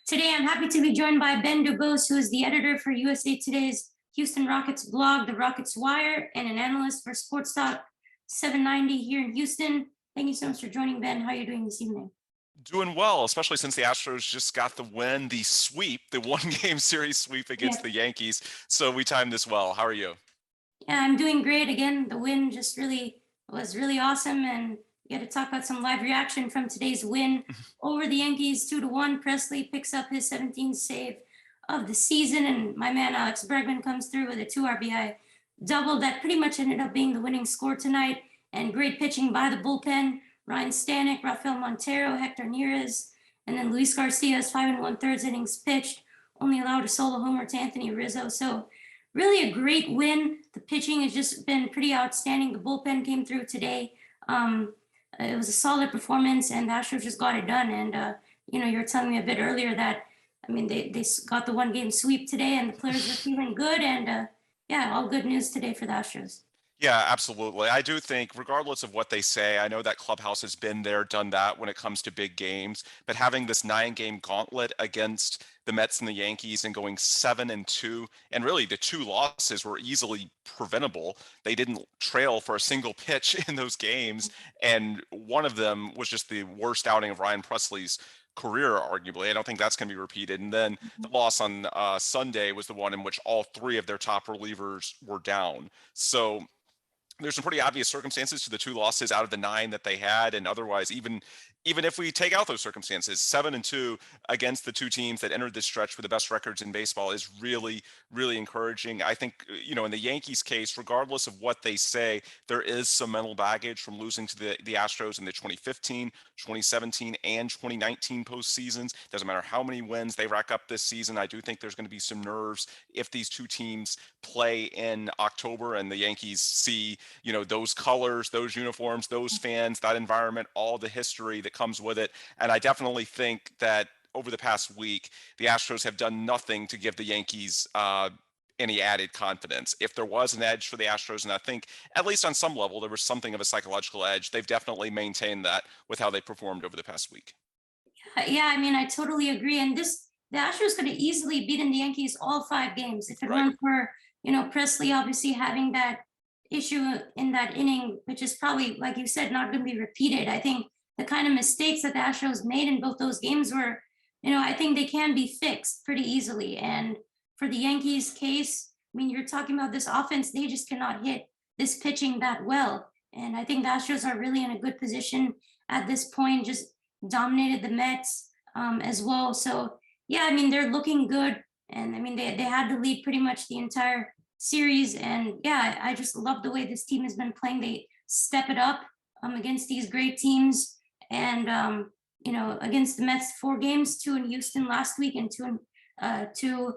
Today, I'm happy to be joined by Ben DuBose, who is the editor for USA Today's Houston Rockets blog, The Rockets Wire, and an analyst for SportsTalk790 here in Houston. Thank you so much for joining, Ben. How are you doing this evening? Doing well, especially since the Astros just got the win, the sweep, the one-game series sweep against the Yankees. So we timed this well. How are you? Yeah, I'm doing great. Again, the win just really was really awesome, and we got to talk about some live reaction from today's win over the Yankees, 2-1. Presley picks up his 17th save of the season, and my man Alex Bregman comes through with a 2 RBI double that pretty much ended up being the winning score tonight. And great pitching by the bullpen: Ryan Stanek, Rafael Montero, Hector Neris, and then Luis Garcia's 5 1/3 innings pitched, only allowed a solo homer to Anthony Rizzo. So really a great win. The pitching has just been pretty outstanding. The bullpen came through today. It was a solid performance, and the Astros just got it done. And you were telling me a bit earlier that they got the 1-game sweep today, and the players were feeling good. And all good news today for the Astros. Yeah, absolutely. I do think, regardless of what they say, I know that clubhouse has been there, done that when it comes to big games, but having this 9-game gauntlet against the Mets and the Yankees and going 7-2, and really the 2 losses were easily preventable. They didn't trail for a single pitch in those games, and one of them was just the worst outing of Ryan Presley's career, arguably. I don't think that's going to be repeated. And then the loss on Sunday was the one in which all 3 of their top relievers were down. So there's some pretty obvious circumstances to the 2 losses out of the 9 that they had, and otherwise, even if we take out those circumstances, 7-2 against the 2 teams that entered this stretch with the best records in baseball is really, really encouraging. I think, in the Yankees case, regardless of what they say, there is some mental baggage from losing to the Astros in the 2015, 2017, and 2019 postseasons. Doesn't matter how many wins they rack up this season. I do think there's going to be some nerves if these 2 teams play in October and the Yankees see, those colors, those uniforms, those fans, that environment, all the history that comes with it. And I definitely think that over the past week, the Astros have done nothing to give the Yankees any added confidence. If there was an edge for the Astros, and I think at least on some level there was something of a psychological edge, they've definitely maintained that with how they performed over the past week. Yeah, I totally agree. And the Astros could have easily beaten the Yankees all 5 games if it Right. weren't for, Presley obviously having that issue in that inning, which is probably, like you said, not going to be repeated. I think the kind of mistakes that the Astros made in both those games were, I think they can be fixed pretty easily. And for the Yankees case, you're talking about this offense, they just cannot hit this pitching that well. And I think the Astros are really in a good position at this point, just dominated the Mets as well. So, yeah, they're looking good. And they had the lead pretty much the entire series. And yeah, I just love the way this team has been playing. They step it up against these great teams. And, against the Mets, 4 games, 2 in Houston last week and 2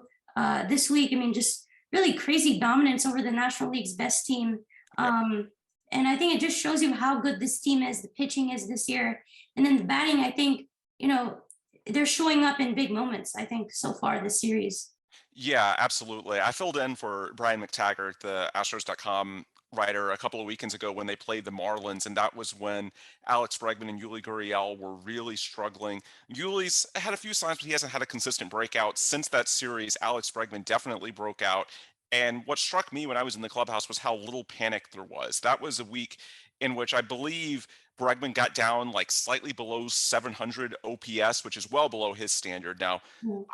this week. Just really crazy dominance over the National League's best team. And I think it just shows you how good this team is, the pitching is this year. And then the batting, I think, they're showing up in big moments, I think, so far this series. Yeah, absolutely. I filled in for Brian McTaggart, the Astros.com writer, a couple of weekends ago when they played the Marlins, and that was when Alex Bregman and Yuli Gurriel were really struggling. Yuli's had a few signs, but he hasn't had a consistent breakout. Since that series, Alex Bregman definitely broke out. And what struck me when I was in the clubhouse was how little panic there was. That was a week in which I believe Bregman got down like slightly below 700 OPS, which is well below his standard. Now,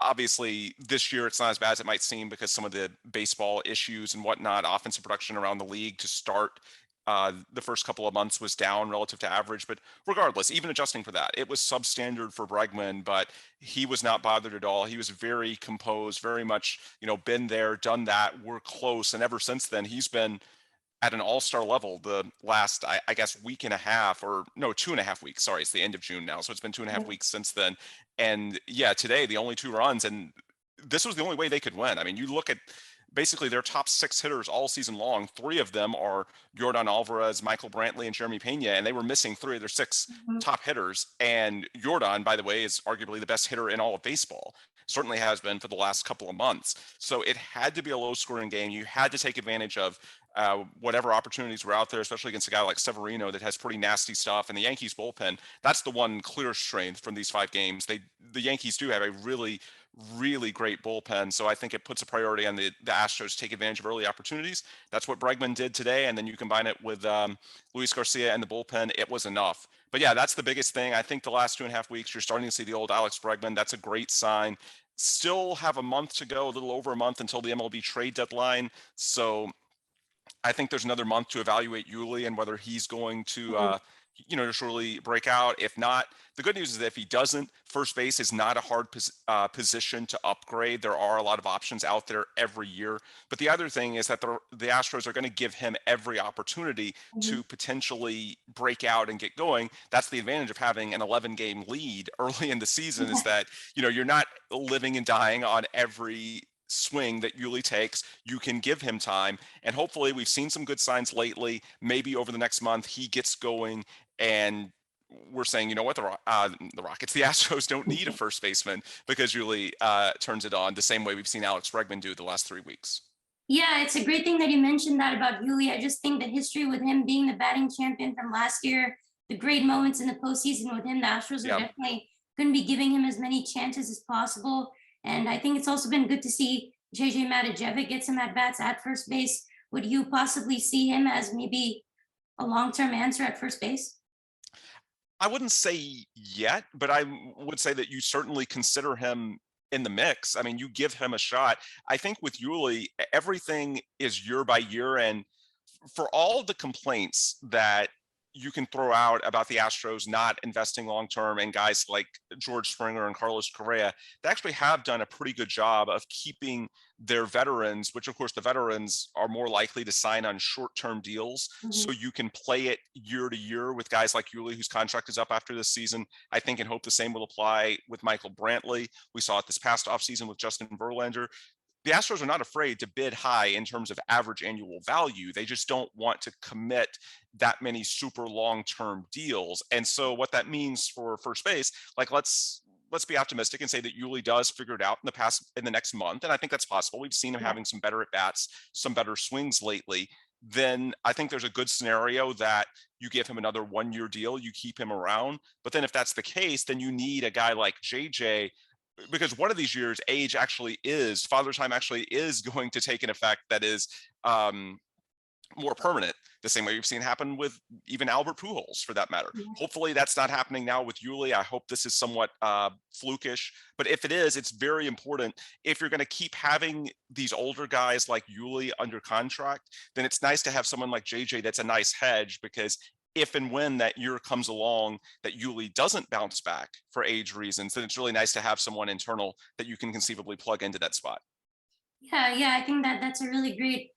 obviously, this year it's not as bad as it might seem because some of the baseball issues and whatnot, offensive production around the league to start the first couple of months was down relative to average. But regardless, even adjusting for that, it was substandard for Bregman, but he was not bothered at all. He was very composed, very much, been there, done that. We're close. And ever since then, he's been at an all-star level the last, I guess, week and a half, or no, 2.5 weeks. Sorry, it's the end of June now. So it's been 2.5 weeks since then. And yeah, today, the only 2 runs, and this was the only way they could win. You look at basically their top 6 hitters all season long. 3 of them are Yordan Alvarez, Michael Brantley, and Jeremy Pena, and they were missing 3 of their 6 top hitters. And Yordan, by the way, is arguably the best hitter in all of baseball. Certainly has been for the last couple of months. So it had to be a low-scoring game. You had to take advantage of whatever opportunities were out there, especially against a guy like Severino that has pretty nasty stuff. And the Yankees bullpen, that's the one clear strength from these 5 games. The Yankees do have a really, really great bullpen. So I think it puts a priority on the Astros to take advantage of early opportunities. That's what Bregman did today. And then you combine it with Luis Garcia and the bullpen, it was enough. But yeah, that's the biggest thing. I think the last 2.5 weeks, you're starting to see the old Alex Bregman. That's a great sign. Still have a month to go, a little over a month until the MLB trade deadline. So I think there's another month to evaluate Yuli and whether he's going to, surely break out. If not, the good news is that if he doesn't, first base is not a hard position to upgrade. There are a lot of options out there every year. But the other thing is that the Astros are going to give him every opportunity to potentially break out and get going. That's the advantage of having an 11-game lead early in the season is that, you're not living and dying on every swing that Yuli takes. You can give him time, and hopefully we've seen some good signs lately. Maybe over the next month he gets going, and we're saying, you know what, the Rockets, the Astros don't need a first baseman because Yuli turns it on the same way we've seen Alex Bregman do the last 3 weeks. Yeah, it's a great thing that you mentioned that about Yuli. I just think the history with him being the batting champion from last year, the great moments in the postseason with him, the Astros are definitely going to be giving him as many chances as possible. And I think it's also been good to see JJ Matijevic get some at-bats at first base. Would you possibly see him as maybe a long-term answer at first base? I wouldn't say yet, but I would say that you certainly consider him in the mix. I mean, you give him a shot. I think with Yuli, everything is year by year. And for all the complaints that you can throw out about the Astros not investing long term and guys like George Springer and Carlos Correa, they actually have done a pretty good job of keeping their veterans, which of course the veterans are more likely to sign on short-term deals. So you can play it year to year with guys like Yuli, whose contract is up after this season. I think and hope the same will apply with Michael Brantley. We saw it this past offseason with Justin Verlander. The Astros are not afraid to bid high in terms of average annual value. They just don't want to commit that many super long-term deals. And so what that means for first base, like let's be optimistic and say that Yuli does figure it out in the next month. And I think that's possible. We've seen him having some better at bats, some better swings lately. Then I think there's a good scenario that you give him another 1-year deal, you keep him around. But then if that's the case, then you need a guy like JJ, because one of these years father time actually is going to take an effect that is more permanent, the same way we've seen happen with even Albert Pujols for that matter. Hopefully that's not happening now with Yuli. I hope this is somewhat flukish, but if it is, it's very important. If you're going to keep having these older guys like Yuli under contract, then it's nice to have someone like JJ that's a nice hedge, because if and when that year comes along that Yuli doesn't bounce back for age reasons, then it's really nice to have someone internal that you can conceivably plug into that spot. Yeah, I think that's a really great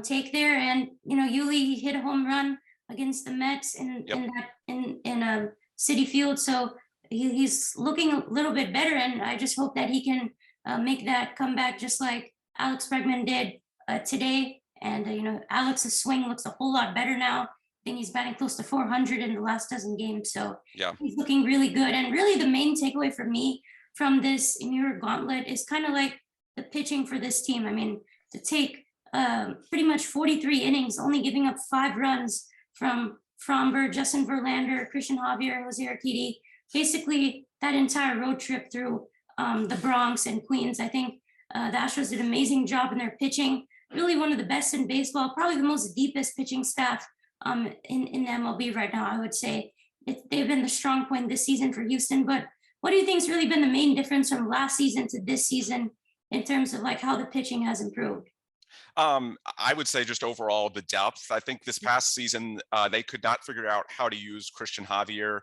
take there. And Yuli hit a home run against the Mets in Citi Field, so he's looking a little bit better. And I just hope that he can make that comeback just like Alex Bregman did today. And Alex's swing looks a whole lot better now. I think he's batting close to 400 in the last dozen games. So he's looking really good. And really the main takeaway for me from this Mirror Gauntlet is kind of like the pitching for this team. I mean, to take pretty much 43 innings, only giving up 5 runs from Fromber, Justin Verlander, Christian Javier, Jose Urquidy, basically that entire road trip through the Bronx and Queens. I think the Astros did an amazing job in their pitching. Really one of the best in baseball, probably the most deepest pitching staff in the MLB right now, I would say. They've been the strong point this season for Houston. But what do you think has really been the main difference from last season to this season in terms of like how the pitching has improved? I would say just overall the depth. I think this past season they could not figure out how to use Christian Javier.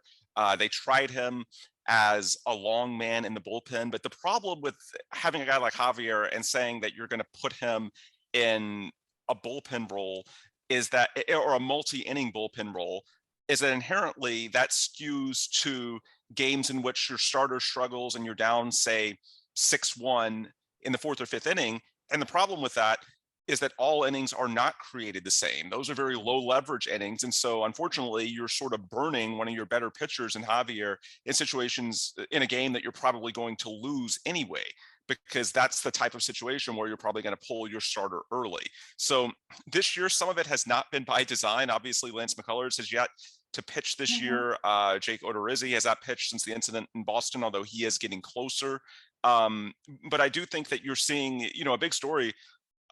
They tried him as a long man in the bullpen, but the problem with having a guy like Javier and saying that you're going to put him in a bullpen role is that, or a multi-inning bullpen role, is that inherently that skews to games in which your starter struggles and you're down, say, 6-1 in the 4th or 5th inning. And the problem with that is that all innings are not created the same. Those are very low leverage innings. And so unfortunately, you're sort of burning one of your better pitchers in Javier in situations in a game that you're probably going to lose anyway. because that's the type of situation where you're probably going to pull your starter early. So this year, some of it has not been by design. Obviously, Lance McCullers has yet to pitch this year. Jake Odorizzi has not pitched since the incident in Boston, although he is getting closer. But I do think that you're seeing, a big story.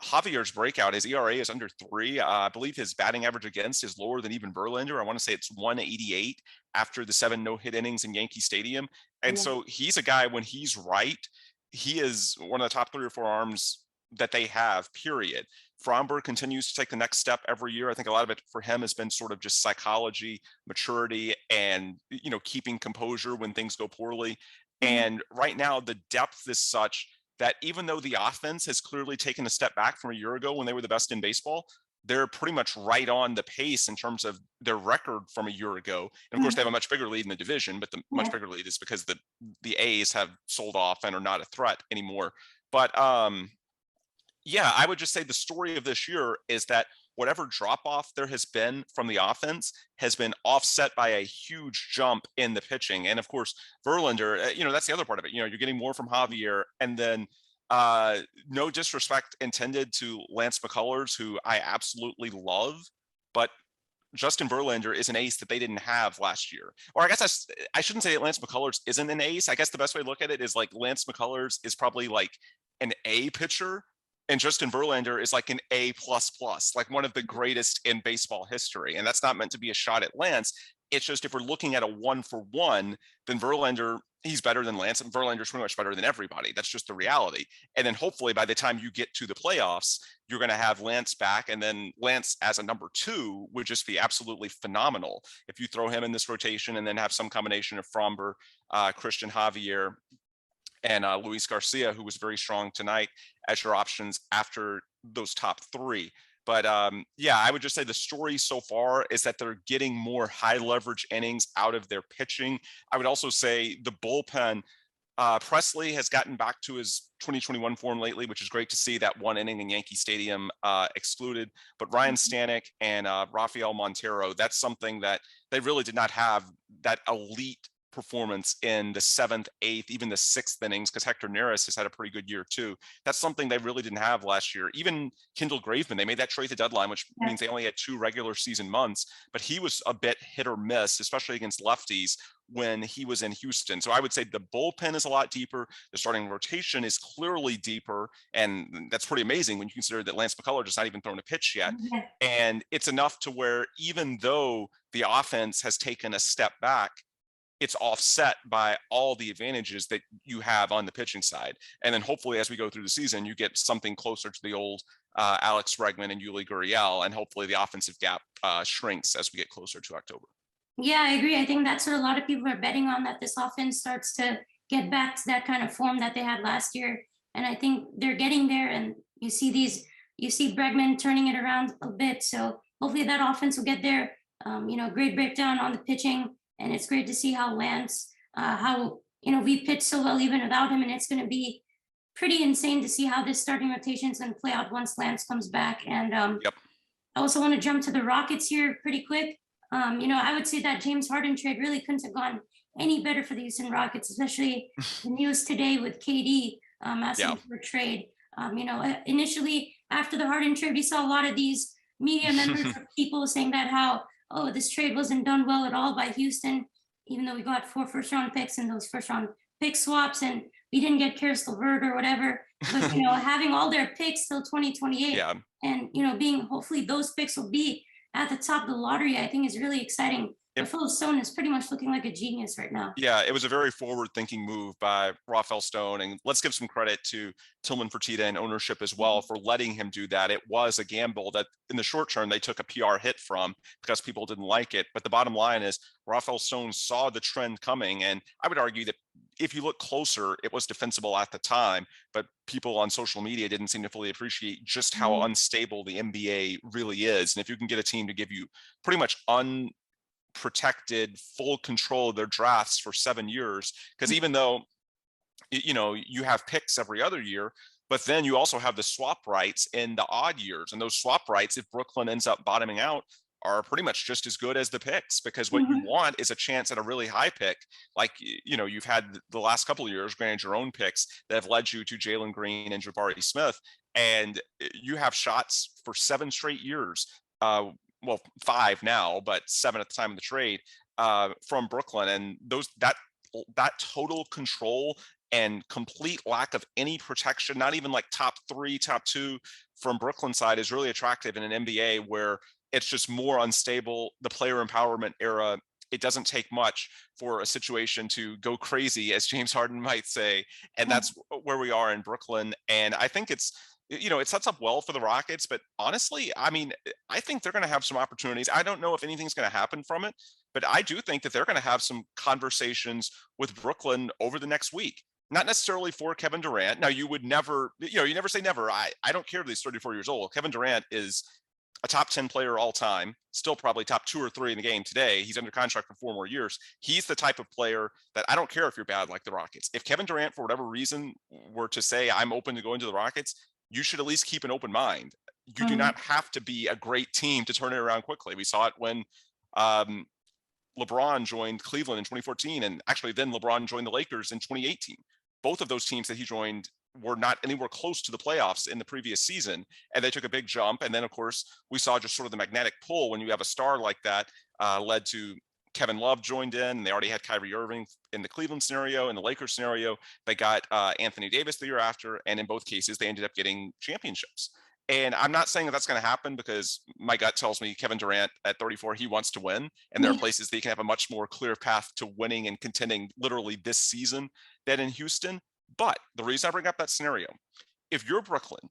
Javier's breakout, his ERA is under 3. I believe his batting average against is lower than even Verlander. I want to say it's 188 after the 7 no-hit innings in Yankee Stadium. And so he's a guy, when he's right, he is one of the top 3 or 4 arms that they have, period. Fromber continues to take the next step every year. I think a lot of it for him has been sort of just psychology, maturity, and, keeping composure when things go poorly. And right now, the depth is such that even though the offense has clearly taken a step back from a year ago when they were the best in baseball, they're pretty much right on the pace in terms of their record from a year ago. And of course, they have a much bigger lead in the division, but the much bigger lead is because the A's have sold off and are not a threat anymore. But I would just say the story of this year is that whatever drop off there has been from the offense has been offset by a huge jump in the pitching. And of course, Verlander, that's the other part of it. You're getting more from Javier, and then no disrespect intended to Lance McCullers, who I absolutely love, but Justin Verlander is an ace that they didn't have last year. Or I guess I shouldn't say that Lance McCullers isn't an ace. I guess the best way to look at it is like Lance McCullers is probably like an A pitcher, and Justin Verlander is like an A++, like one of the greatest in baseball history. And that's not meant to be a shot at Lance. It's just, if we're looking at a 1-for-1, then Verlander, he's better than Lance, and Verlander's pretty much better than everybody. That's just the reality. And then hopefully by the time you get to the playoffs, you're going to have Lance back. And then Lance as a number 2 would just be absolutely phenomenal if you throw him in this rotation and then have some combination of Fromber, Christian Javier, and Luis Garcia, who was very strong tonight, as your options after those top 3. But I would just say the story so far is that they're getting more high leverage innings out of their pitching. I would also say the bullpen, Presley has gotten back to his 2021 form lately, which is great to see. That 1 inning in Yankee Stadium excluded. But Ryan Stanek and Rafael Montero, that's something that they really did not have, that elite performance in the 7th, 8th, even the 6th innings, because Hector Neris has had a pretty good year too. That's something they really didn't have last year. Even Kendall Graveman, they made that trade at the deadline, which means they only had 2 regular season months, but he was a bit hit or miss, especially against lefties when he was in Houston. So I would say the bullpen is a lot deeper. The starting rotation is clearly deeper. And that's pretty amazing when you consider that Lance McCullers has not even thrown a pitch yet. And it's enough to where even though the offense has taken a step back, it's offset by all the advantages that you have on the pitching side. And then hopefully as we go through the season, you get something closer to the old Alex Bregman and Yuli Gurriel, and hopefully the offensive gap shrinks as we get closer to October. Yeah, I agree. I think that's what a lot of people are betting on, that this offense starts to get back to that kind of form that they had last year. And I think they're getting there, and you see Bregman turning it around a bit. So hopefully that offense will get there. Great breakdown on the pitching. And it's great to see how Lance, we pitched so well even without him. And it's going to be pretty insane to see how this starting rotation is going to play out once Lance comes back. And I also want to jump to the Rockets here pretty quick. I would say that James Harden trade really couldn't have gone any better for the Houston Rockets, especially the news today with KD asking for a trade. Initially after the Harden trade, we saw a lot of these media members or people saying that this trade wasn't done well at all by Houston, even though we got 4 first-round picks and those first-round pick swaps, and we didn't get Karis LeVert or whatever. But, having all their picks till 2028 and, being hopefully those picks will be at the top of the lottery, I think is really exciting. Phil Stone is pretty much looking like a genius right now. Yeah, it was a very forward-thinking move by Rafael Stone, and let's give some credit to Tillman Fertitta and ownership as well for letting him do that. It was a gamble that in the short term they took a PR hit from because people didn't like it. But the bottom line is Rafael Stone saw the trend coming, and I would argue that if you look closer, it was defensible at the time, but people on social media didn't seem to fully appreciate just how unstable the NBA really is. And if you can get a team to give you pretty much unprotected full control of their drafts for 7 years, because even though you have picks every other year, but then you also have the swap rights in the odd years, and those swap rights, if Brooklyn ends up bottoming out, are pretty much just as good as the picks, because what you Mhm. want is a chance at a really high pick. Like, you've had the last couple of years, granted your own picks, that have led you to Jalen Green and Jabari Smith. And you have shots for 7 straight years. Well, 5 now, but 7 at the time of the trade, from Brooklyn. And that total control and complete lack of any protection, not even like top 3, top 2 from Brooklyn side, is really attractive in an NBA where it's just more unstable. The player empowerment era, it doesn't take much for a situation to go crazy, as James Harden might say. And that's where we are in Brooklyn. And I think it sets up well for the Rockets. But honestly, I mean, I think they're going to have some opportunities. I don't know if anything's going to happen from it, but I do think that they're going to have some conversations with Brooklyn over the next week. Not necessarily for Kevin Durant. Now, you would never, you never say never. I don't care if he's 34 years old. Kevin Durant is a top 10 player all time, still probably top 2 or 3 in the game today. He's under contract for 4 more years. He's the type of player that I don't care if you're bad like the Rockets. If Kevin Durant, for whatever reason, were to say, I'm open to going to the Rockets, you should at least keep an open mind. You do not have to be a great team to turn it around quickly. We saw it when LeBron joined Cleveland in 2014, and actually then LeBron joined the Lakers in 2018. Both of those teams that he joined were not anywhere close to the playoffs in the previous season, and they took a big jump. And then, of course, we saw just sort of the magnetic pull when you have a star like that, led to Kevin Love joined in, and they already had Kyrie Irving in the Cleveland scenario. In the Lakers scenario, they got Anthony Davis the year after, and in both cases, they ended up getting championships. And I'm not saying that that's going to happen, because my gut tells me Kevin Durant at 34, he wants to win. And there are places that he can have a much more clear path to winning and contending literally this season than in Houston. But the reason I bring up that scenario, if you're Brooklyn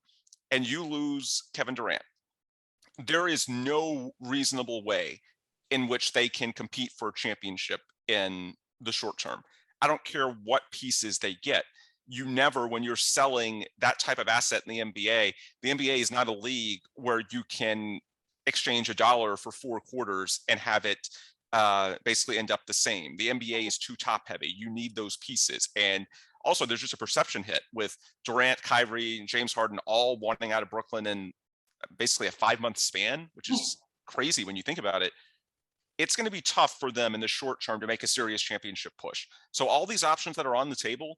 and you lose Kevin Durant, there is no reasonable way in which they can compete for a championship in the short term. I don't care what pieces they get. You never, when you're selling that type of asset in the NBA is not a league where you can exchange $1 for 4 quarters and have it basically end up the same. The NBA is too top heavy. You need those pieces. And also, there's just a perception hit with Durant, Kyrie, and James Harden all wanting out of Brooklyn in basically a 5-month span, which is crazy when you think about it. It's going to be tough for them in the short term to make a serious championship push. So all these options that are on the table,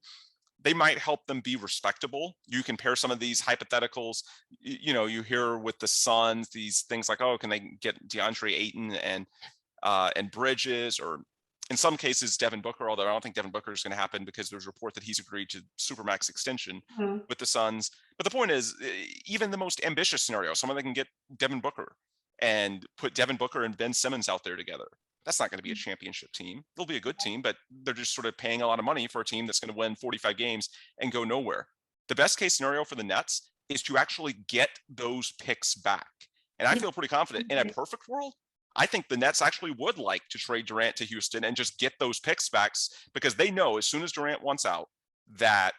they might help them be respectable. You compare some of these hypotheticals, you hear with the Suns, these things like, oh, can they get DeAndre Ayton and Bridges, or in some cases Devin Booker, although I don't think Devin Booker is going to happen because there's a report that he's agreed to supermax extension with the Suns. But the point is, even the most ambitious scenario, someone that can get Devin Booker and put Devin Booker and Ben Simmons out there together, that's not going to be a championship team. They'll be a good team, but they're just sort of paying a lot of money for a team that's going to win 45 games and go nowhere. The best case scenario for the Nets is to actually get those picks back. And I feel pretty confident in a perfect world, I think the Nets actually would like to trade Durant to Houston and just get those picks back, because they know as soon as Durant wants out that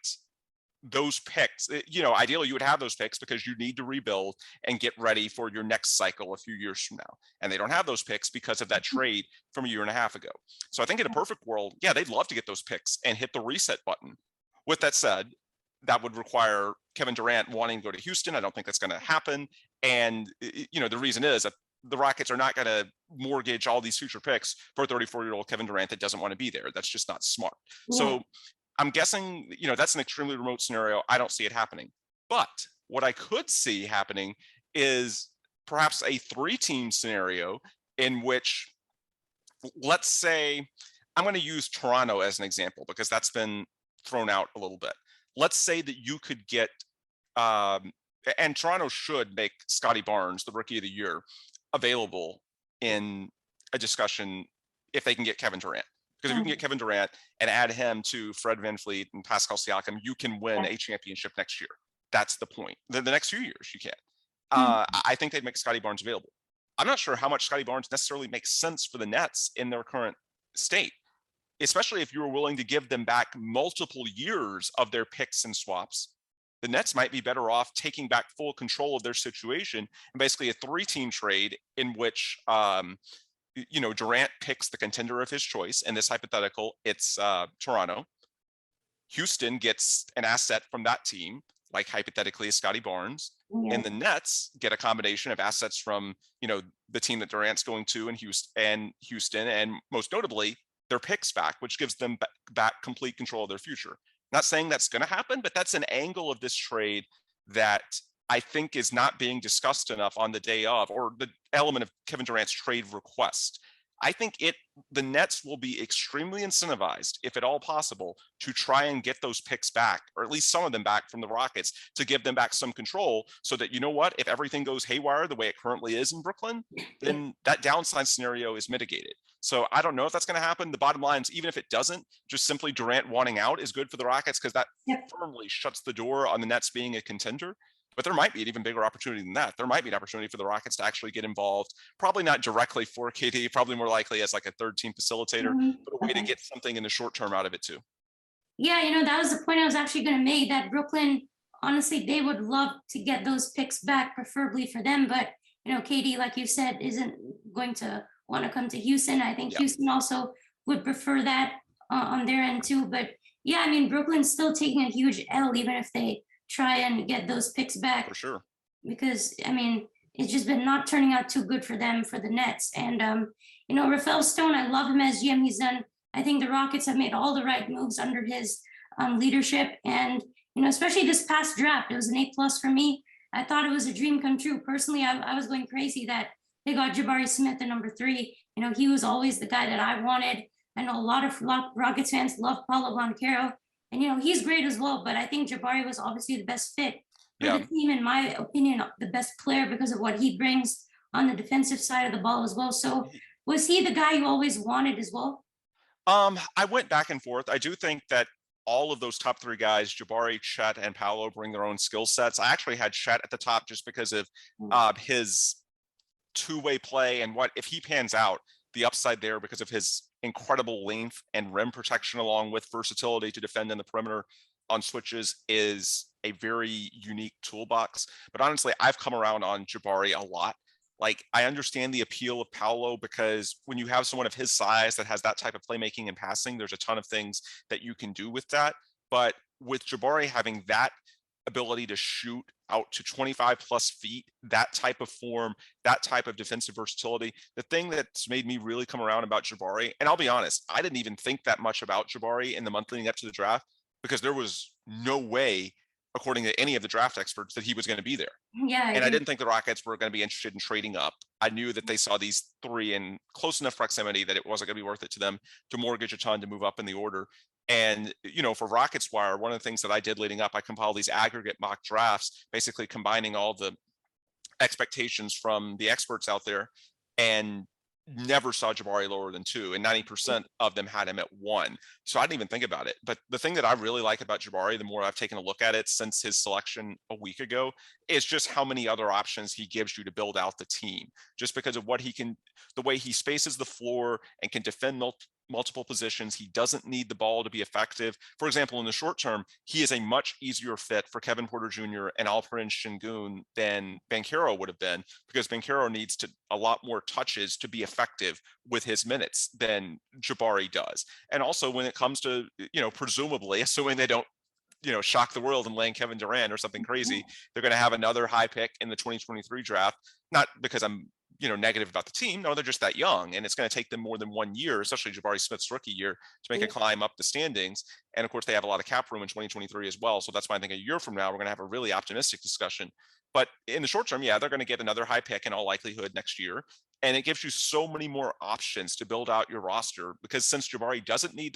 those picks, ideally you would have those picks because you need to rebuild and get ready for your next cycle a few years from now. And they don't have those picks because of that trade from a year and a half ago. So I think in a perfect world, yeah, they'd love to get those picks and hit the reset button. With that said, that would require Kevin Durant wanting to go to Houston. I don't think that's going to happen. And, the reason is that the Rockets are not going to mortgage all these future picks for a 34-year-old Kevin Durant that doesn't want to be there. That's just not smart. Yeah. So I'm guessing, that's an extremely remote scenario. I don't see it happening. But what I could see happening is perhaps a 3-team scenario in which, let's say, I'm going to use Toronto as an example because that's been thrown out a little bit. Let's say that you could get, and Toronto should make Scotty Barnes, the Rookie of the Year, available in a discussion if they can get Kevin Durant. Because if you can get Kevin Durant and add him to Fred VanVleet and Pascal Siakam, you can win a championship next year. That's the point. The next few years, you can. I think they'd make Scotty Barnes available. I'm not sure how much Scotty Barnes necessarily makes sense for the Nets in their current state, especially if you were willing to give them back multiple years of their picks and swaps. The Nets might be better off taking back full control of their situation and basically a 3-team trade in which Durant picks the contender of his choice. In this hypothetical, it's Toronto. Houston gets an asset from that team, like hypothetically a Scotty Barnes, Yeah. and the Nets get a combination of assets from, the team that Durant's going to in Houston, and most notably their picks back, which gives them back complete control of their future. Not saying that's going to happen, but that's an angle of this trade that I think is not being discussed enough on the day of, or the element of Kevin Durant's trade request. I think the Nets will be extremely incentivized, if at all possible, to try and get those picks back, or at least some of them back from the Rockets, to give them back some control, so that, if everything goes haywire the way it currently is in Brooklyn, then that downside scenario is mitigated. So I don't know if that's going to happen. The bottom line is, even if it doesn't, just simply Durant wanting out is good for the Rockets, because that firmly shuts the door on the Nets being a contender. But there might be an even bigger opportunity than that. There might be an opportunity for the Rockets to actually get involved, probably not directly for KD, probably more likely as like a third team facilitator, but a way to get something in the short term out of it too. Yeah, that was the point I was actually going to make, that Brooklyn, honestly, they would love to get those picks back, preferably for them. But, KD, like you said, isn't going to want to come to Houston. I think Houston also would prefer that on their end too. But yeah, I mean, Brooklyn's still taking a huge L, even if they try and get those picks back. For sure. Because, I mean, it's just been not turning out too good for them, for the Nets. And, Rafael Stone, I love him as GM. I think the Rockets have made all the right moves under his leadership. And, especially this past draft, it was an A+ for me. I thought it was a dream come true. Personally, I was going crazy that they got Jabari Smith at number 3. He was always the guy that I wanted. I know a lot of Rockets fans love Paulo Banchero. And, he's great as well. But I think Jabari was obviously the best fit for the team, in my opinion, the best player, because of what he brings on the defensive side of the ball as well. So was he the guy you always wanted as well? I went back and forth. I do think that all of those top 3 guys, Jabari, Chet, and Paolo, bring their own skill sets. I actually had Chet at the top just because of his two-way play, and what if he pans out, the upside there, because of his incredible length and rim protection, along with versatility to defend in the perimeter on switches, is a very unique toolbox. But honestly, I've come around on Jabari a lot. Like, I understand the appeal of Paolo, because when you have someone of his size that has that type of playmaking and passing, there's a ton of things that you can do with that. But with Jabari having that ability to shoot out to 25 plus feet, that type of form, that type of defensive versatility, the thing that's made me really come around about Jabari, and I'll be honest, I didn't even think that much about Jabari in the month leading up to the draft, because there was no way, according to any of the draft experts, that he was going to be there. Yeah. And I didn't think the Rockets were going to be interested in trading up. I knew that they saw these 3 in close enough proximity that it wasn't going to be worth it to them to mortgage a ton to move up in the order. And, for Rockets Wire, one of the things that I did leading up, I compiled these aggregate mock drafts, basically combining all the expectations from the experts out there, and never saw Jabari lower than 2, and 90% of them had him at 1. So I didn't even think about it. But the thing that I really like about Jabari, the more I've taken a look at it since his selection a week ago, is just how many other options he gives you to build out the team, just because of what he can, the way he spaces the floor and can defend multiple positions. He doesn't need the ball to be effective. For example, in the short term, he is a much easier fit for Kevin Porter Jr. and Alperen Sengun than Banchero would have been, because Banchero needs a lot more touches to be effective with his minutes than Jabari does. And also, when it comes to, presumably, assuming they don't, shock the world and land Kevin Durant or something crazy, they're going to have another high pick in the 2023 draft. Not because I'm negative about the team. No, they're just that young, and it's going to take them more than 1 year, especially Jabari Smith's rookie year, to make a climb up the standings. And of course, they have a lot of cap room in 2023 as well. So that's why I think a year from now, we're going to have a really optimistic discussion. But in the short term, yeah, they're going to get another high pick in all likelihood next year. And it gives you so many more options to build out your roster, because since Jabari doesn't need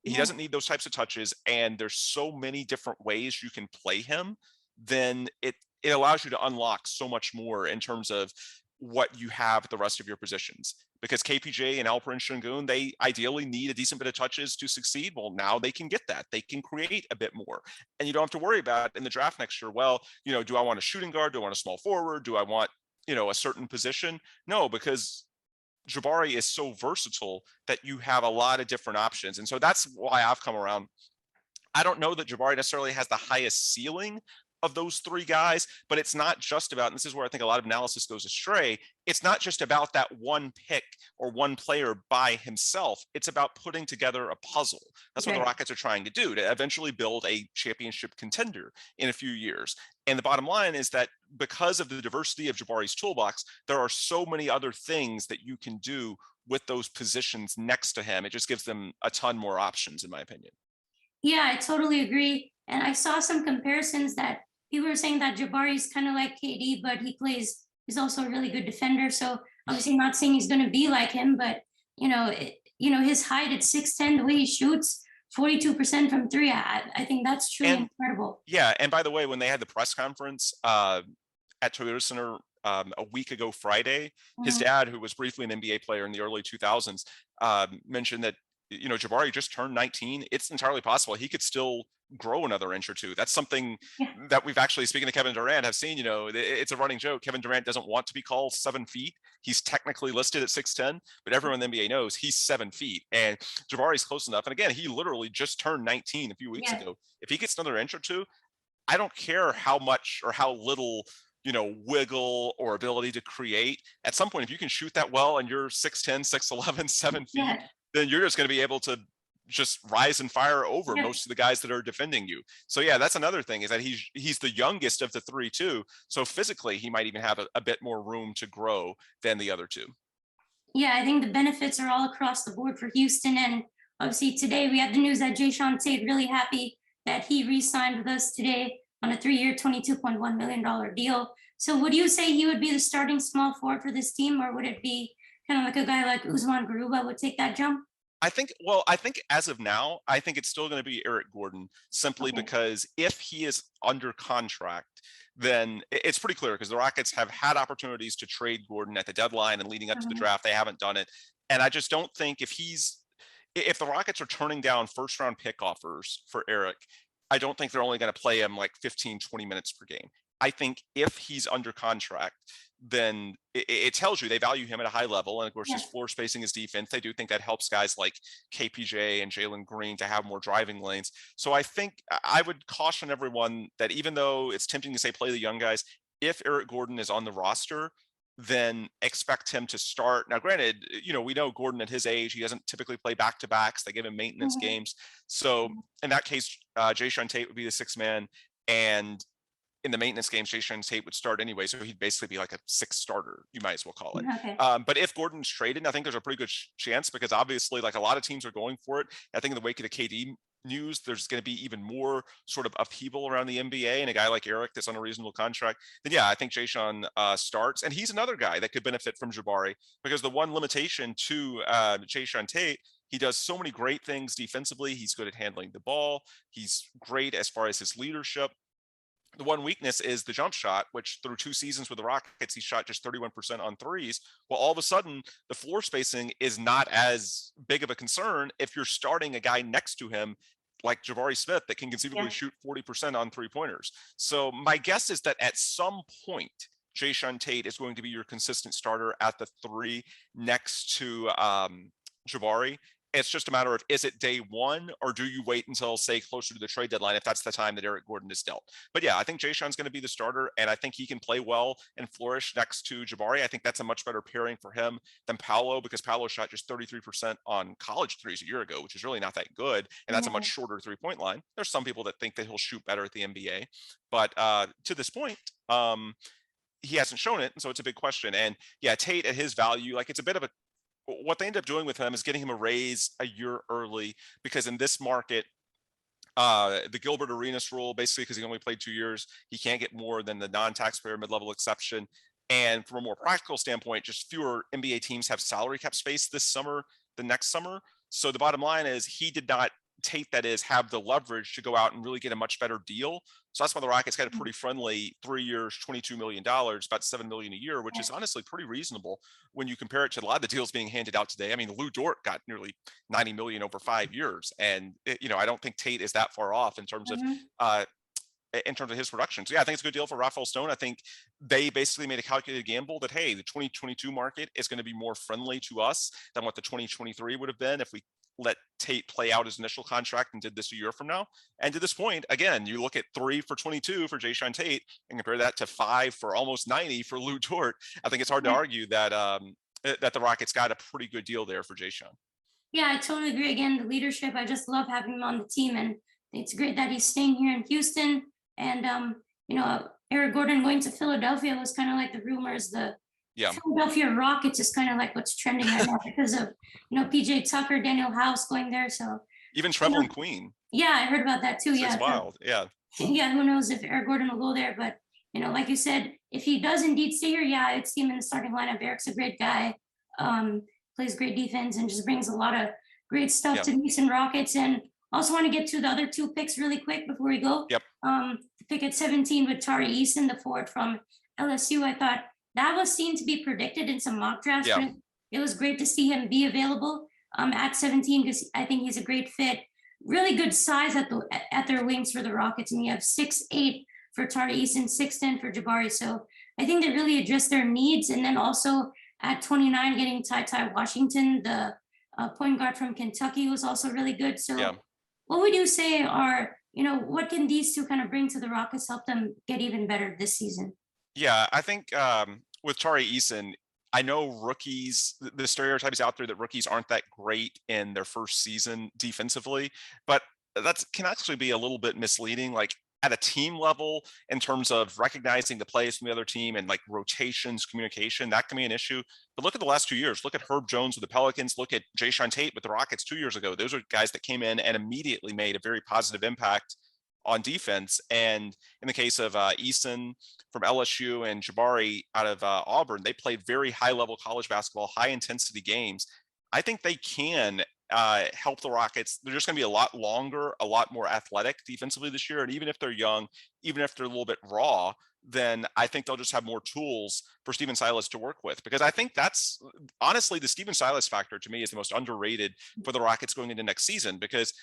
he doesn't need those types of touches, and there's so many different ways you can play him, then it allows you to unlock so much more in terms of what you have at the rest of your positions. Because KPJ and Alperen Sengun, they ideally need a decent bit of touches to succeed. Well, now they can get that. They can create a bit more. And you don't have to worry about in the draft next year, well, do I want a shooting guard? Do I want a small forward? Do I want, a certain position? No, because Jabari is so versatile that you have a lot of different options. And so that's why I've come around. I don't know that Jabari necessarily has the highest ceiling, of those three guys, but it's not just about, and this is where I think a lot of analysis goes astray. It's not just about that one pick or one player by himself. It's about putting together a puzzle. That's what the Right. Rockets are trying to do, to eventually build a championship contender in a few years. And the bottom line is that because of the diversity of Jabari's toolbox, there are so many other things that you can do with those positions next to him. It just gives them a ton more options, in my opinion. Yeah, I totally agree. And I saw some comparisons that people were saying that Jabari is kind of like KD, but he's also a really good defender. So obviously not saying he's going to be like him, but his height at 6'10", the way he shoots 42% from three, I think that's truly And incredible. yeah, and by the way, when they had the press conference at Toyota Center a week ago Friday, his Mhm. dad, who was briefly an NBA player in the early 2000s, mentioned that Jabari just turned 19. It's entirely possible he could still grow another inch or two. That's something Yeah, that we've actually, speaking to Kevin Durant, have seen. It's a running joke. Kevin Durant doesn't want to be called 7 feet. He's technically listed at 6'10", but everyone in the NBA knows he's 7 feet. And Jabari's close enough. And again, he literally just turned 19 a few weeks yeah, ago. If he gets another inch or two, I don't care how much or how little, wiggle or ability to create. At some point, if you can shoot that well and you're 6'10", 6'11", 7 feet, yeah, then you're just going to be able to just rise and fire over yeah. most of the guys that are defending you. So yeah, that's another thing, is that he's the youngest of the three too. So physically, he might even have a bit more room to grow than the other two. Yeah, I think the benefits are all across the board for Houston. And obviously today we had the news that Jay Tate really happy that he re-signed with us today on a 3-year, $22.1 million deal. So would you say he would be the starting small forward for this team, or would it be kind of like a guy like Usman Garuba would take that jump? I think as of now, I think it's still going to be Eric Gordon, simply Okay. because if he is under contract, then it's pretty clear, because the Rockets have had opportunities to trade Gordon at the deadline and leading up to the Mhm. draft. They haven't done it. And I just don't think, if the Rockets are turning down first round pick offers for Eric, I don't think they're only going to play him like 15, 20 minutes per game. I think if he's under contract, then it tells you they value him at a high level. And of course, his Yeah. floor spacing, his defense, they do think that helps guys like KPJ and Jalen Green to have more driving lanes. So I think I would caution everyone that even though it's tempting to say play the young guys, if Eric Gordon is on the roster, then expect him to start. Now, granted, we know Gordon at his age, he doesn't typically play back-to-backs. They give him maintenance Mhm. games. So in that case, Jayshawn Tate would be the sixth man. And in the maintenance games, Jayshawn Tate would start anyway. So he'd basically be like a sixth starter, you might as well call it. Okay. But if Gordon's traded, I think there's a pretty good chance, because obviously, like, a lot of teams are going for it. I think in the wake of the KD news, there's going to be even more sort of upheaval around the NBA, and a guy like Eric that's on a reasonable contract, then yeah, I think Jayshawn starts. And he's another guy that could benefit from Jabari, because the one limitation to Jayshawn Tate, he does so many great things defensively. He's good at handling the ball. He's great as far as his leadership. The one weakness is the jump shot, which through 2 seasons with the Rockets, he shot just 31% on threes. Well, all of a sudden, the floor spacing is not as big of a concern if you're starting a guy next to him like Jabari Smith that can conceivably Yeah. shoot 40% on 3-pointers. So my guess is that at some point, Jayshawn Tate is going to be your consistent starter at the three next to Jabari. It's just a matter of, is it day one, or do you wait until, say, closer to the trade deadline, if that's the time that Eric Gordon is dealt? But yeah, I think Jayshawn's going to be the starter, and I think he can play well and flourish next to Jabari. I think that's a much better pairing for him than Paolo, because Paolo shot just 33% on college threes a year ago, which is really not that good. And that's a much Yeah. shorter 3-point line. There's some people that think that he'll shoot better at the NBA, but to this point, he hasn't shown it. And so it's a big question. And yeah, Tate at his value, like, it's a bit of a, what they end up doing with him is getting him a raise a year early, because in this market, the Gilbert Arenas rule, basically, because he only played 2 years, he can't get more than the non-taxpayer mid-level exception. And from a more practical standpoint, just fewer NBA teams have salary cap space this summer than next summer. So the bottom line is, he did not, Tate that is, have the leverage to go out and really get a much better deal. So that's why the Rockets got a pretty friendly 3 years, $22 million, about $7 million a year, which is honestly pretty reasonable when you compare it to a lot of the deals being handed out today. I mean, Lou Dort got nearly $90 million over 5 years. And, I don't think Tate is that far off Mhm. uh, in terms of his production. So yeah, I think it's a good deal for Rafael Stone. I think they basically made a calculated gamble that, hey, the 2022 market is going to be more friendly to us than what the 2023 would have been if we let Tate play out his initial contract and did this a year from now. And to this point, again, you look at 3 for 22 for Jayshawn Tate and compare that to 5 for almost 90 for Lou Dort. I think it's hard to argue that that the Rockets got a pretty good deal there for Jayshawn. Yeah, I totally agree. Again, the leadership, I just love having him on the team. And it's great that he's staying here in Houston. And, Eric Gordon going to Philadelphia was kind of like the rumors. The Yeah. Philadelphia Rockets is kind of like what's trending right now because of, PJ Tucker, Daniel House going there. So even Trevelyan Queen. Yeah, I heard about that too. It's Yeah. wild. Yeah. Yeah, who knows if Eric Gordon will go there. But, like you said, if he does indeed stay here, yeah, I'd see him in the starting lineup. Eric's a great guy, plays great defense, and just brings a lot of great stuff to the Houston Rockets. And also want to get to the other 2 picks really quick before we go. Yep. The pick at 17 with Tari Eason, the forward from LSU. I thought that was seen to be predicted in some mock drafts. Yeah. But it was great to see him be available at 17 because I think he's a great fit. Really good size at their wings for the Rockets, and you have 6'8" for Tari Eason, 6'10" for Jabari. So I think they really address their needs. And then also at 29, getting Ty Washington, the point guard from Kentucky, was also really good. So what would you say are, what can these two kind of bring to the Rockets, help them get even better this season? Yeah, I think with Tari Eason, I know rookies, the stereotype is out there that rookies aren't that great in their first season defensively, but that can actually be a little bit misleading. Like at a team level, in terms of recognizing the plays from the other team and like rotations, communication, that can be an issue. But look at the last 2 years. Look at Herb Jones with the Pelicans. Look at Jayshawn Tate with the Rockets 2 years ago. Those are guys that came in and immediately made a very positive impact on defense. And in the case of Eason from LSU and Jabari out of Auburn, they played very high level college basketball, high intensity games. I think they can help the Rockets. They're just going to be a lot longer, a lot more athletic defensively this year. And even if they're young, even if they're a little bit raw, then I think they'll just have more tools for Stephen Silas to work with. Because I think that's honestly the Stephen Silas factor to me is the most underrated for the Rockets going into next season. Because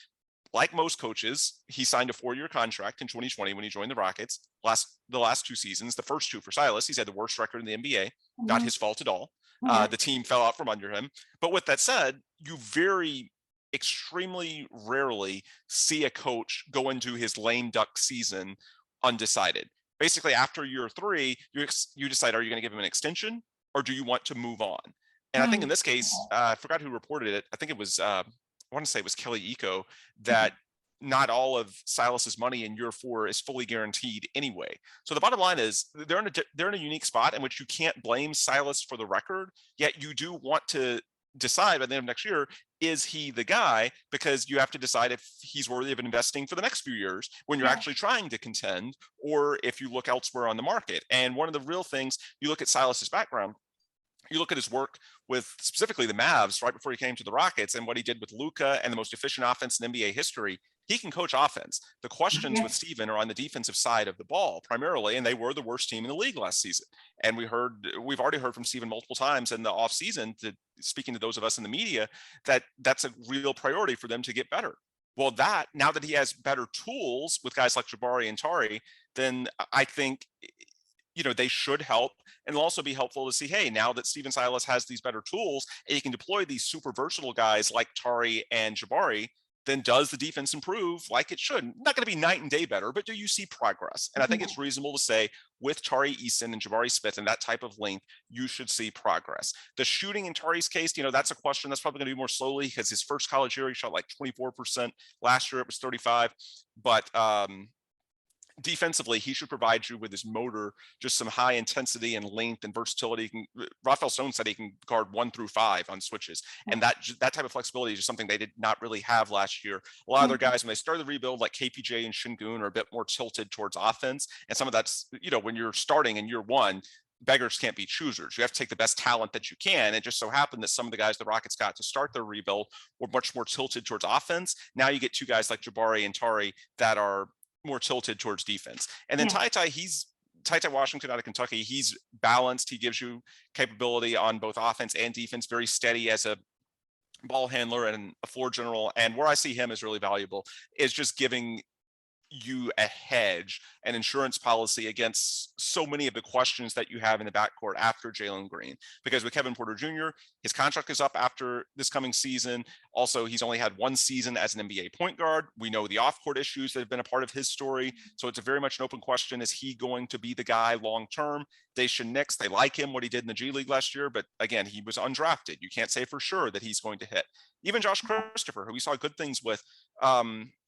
like most coaches, he signed a 4-year contract in 2020 when he joined the Rockets. The last 2 seasons, the first 2 for Silas, he's had the worst record in the NBA. Not his fault at all. The team fell out from under him. But with that said, you extremely rarely see a coach go into his lame duck season undecided. Basically, after year 3, you decide, are you going to give him an extension or do you want to move on? And I think in this case, I forgot who reported it. I think it was I want to say it was Kelly Eco, that not all of Silas's money in year 4 is fully guaranteed anyway. So the bottom line is they're in a unique spot in which you can't blame Silas for the record, yet you do want to decide by the end of next year, is he the guy? Because you have to decide if he's worthy of investing for the next few years when you're actually trying to contend, or if you look elsewhere on the market. And one of the real things, you look at Silas's background, you look at his work with specifically the Mavs right before he came to the Rockets and what he did with Luka and the most efficient offense in NBA history. He can coach offense. The questions with Steven are on the defensive side of the ball primarily, and they were the worst team in the league last season. And we've already heard from Steven multiple times in the offseason, speaking to those of us in the media, that that's a real priority for them to get better. Well, now that he has better tools with guys like Jabari and Tari, then I think they should help, and it'll also be helpful to see, hey, now that Stephen Silas has these better tools and he can deploy these super versatile guys like Tari and Jabari, then does the defense improve like it should? Not going to be night and day better, but do you see progress? And I think it's reasonable to say with Tari Eason and Jabari Smith and that type of length, you should see progress. The shooting in Tari's case, that's a question that's probably going to be more slowly because his first college year, he shot like 24%. Last year, it was 35%. But defensively, he should provide you with his motor, just some high intensity and length and versatility. Rafael Stone said he can guard 1 through 5 on switches. And that type of flexibility is just something they did not really have last year. A lot of their guys, when they started the rebuild, like KPJ and Şengün, are a bit more tilted towards offense. And some of that's, when you're starting in year 1, beggars can't be choosers. You have to take the best talent that you can. It just so happened that some of the guys the Rockets got to start their rebuild were much more tilted towards offense. Now you get 2 guys like Jabari and Tari that are more tilted towards defense. And then Ty Washington out of Kentucky, he's balanced. He gives you capability on both offense and defense, very steady as a ball handler and a floor general. And where I see him as really valuable is just giving you a hedge an insurance policy against so many of the questions that you have in the backcourt after Jalen Green. Because with Kevin Porter Jr., his contract is up after this coming season. Also, he's only had one season as an NBA point guard. We know the off-court issues that have been a part of his story. So it's a very much an open question. Is he going to be the guy long-term? Daishen Nix, they like him, what he did in the G League last year, but again, he was undrafted. You can't say for sure that he's going to hit. Even Josh Christopher, who we saw good things with,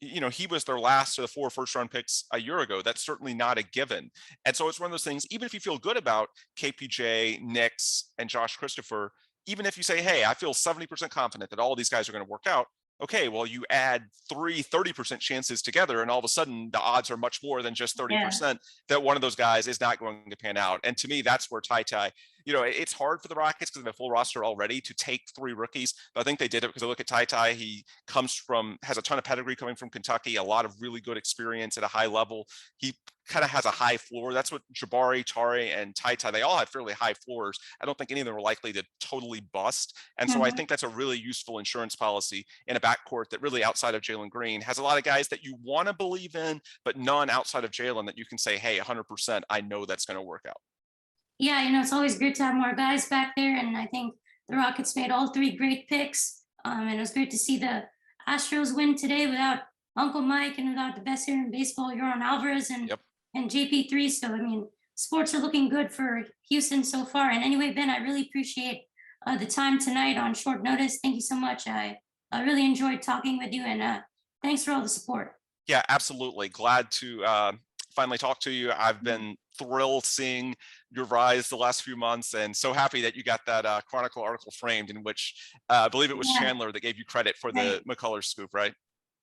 he was their last of the 4 first-round picks a year ago. That's certainly not a given. And so it's one of those things, even if you feel good about KPJ, Nix, and Josh Christopher, even if you say, hey, I feel 70% confident that all of these guys are going to work out, okay, well, you add 30% chances together, and all of a sudden the odds are much more than just 30% that one of those guys is not going to pan out. And to me, that's where Ty, it's hard for the Rockets because they have a full roster already to take 3 rookies. But I think they did it because I look at Ty. He has a ton of pedigree coming from Kentucky, a lot of really good experience at a high level. He kind of has a high floor. That's what Jabari, Tari, and Ty, they all had fairly high floors. I don't think any of them were likely to totally bust. And so I think that's a really useful insurance policy in a backcourt that really outside of Jalen Green has a lot of guys that you want to believe in, but none outside of Jalen that you can say, hey, 100%, I know that's going to work out. Yeah, it's always great to have more guys back there. And I think the Rockets made all 3 great picks. And it was great to see the Astros win today without Uncle Mike and without the best hitter in baseball, Yoran Alvarez and JP3. So, sports are looking good for Houston so far. And anyway, Ben, I really appreciate the time tonight on short notice. Thank you so much. I really enjoyed talking with you, and thanks for all the support. Yeah, absolutely. Glad to finally talk to you. I've been thrilled seeing your rise the last few months, and so happy that you got that Chronicle article framed, in which I believe it was Chandler that gave you credit for the McCullers scoop, right?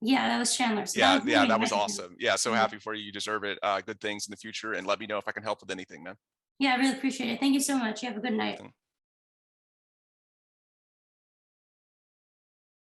Yeah, that was Chandler. So that was awesome. Yeah, so happy for you. You deserve it. Good things in the future, and let me know if I can help with anything, man. Yeah, I really appreciate it. Thank you so much. You have a good night.